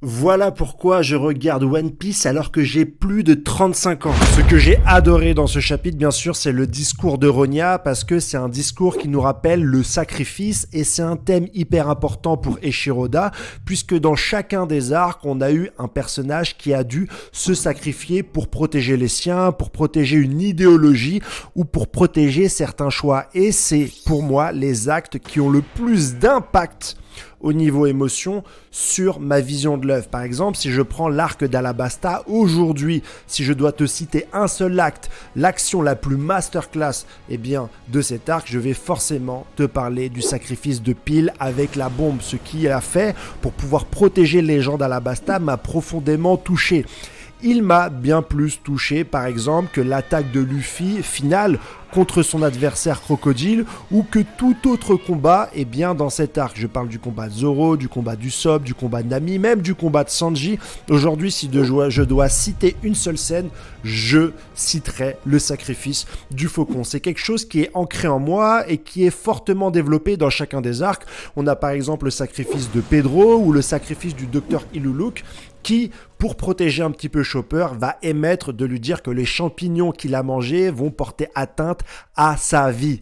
Voilà pourquoi je regarde One Piece alors que j'ai plus de 35 ans. Ce que j'ai adoré dans ce chapitre, bien sûr, c'est le discours de Ronya, parce que c'est un discours qui nous rappelle le sacrifice, et c'est un thème hyper important pour Eiichiro-Oda, puisque dans chacun des arcs, on a eu un personnage qui a dû se sacrifier pour protéger les siens, pour protéger une idéologie, ou pour protéger certains choix. Et c'est, pour moi, les actes qui ont le plus d'impact au niveau émotion sur ma vision de l'œuvre. Par exemple, si je prends l'arc d'Alabasta, aujourd'hui, si je dois te citer un seul acte, l'action la plus masterclass de cet arc, je vais forcément te parler du sacrifice de Peel avec la bombe. Ce qu'il a fait pour pouvoir protéger les gens d'Alabasta m'a profondément touché. Il m'a bien plus touché, par exemple, que l'attaque de Luffy finale contre son adversaire Crocodile, ou que tout autre combat dans cet arc. Je parle du combat de Zoro, du combat d'Usopp, du combat de Nami, même du combat de Sanji. Aujourd'hui, si je dois citer une seule scène, je citerai le sacrifice du faucon. C'est quelque chose qui est ancré en moi et qui est fortement développé dans chacun des arcs. On a par exemple le sacrifice de Pedro ou le sacrifice du docteur Iluluk, qui, pour protéger un petit peu Chopper, va émettre de lui dire que les champignons qu'il a mangés vont porter atteinte à sa vie.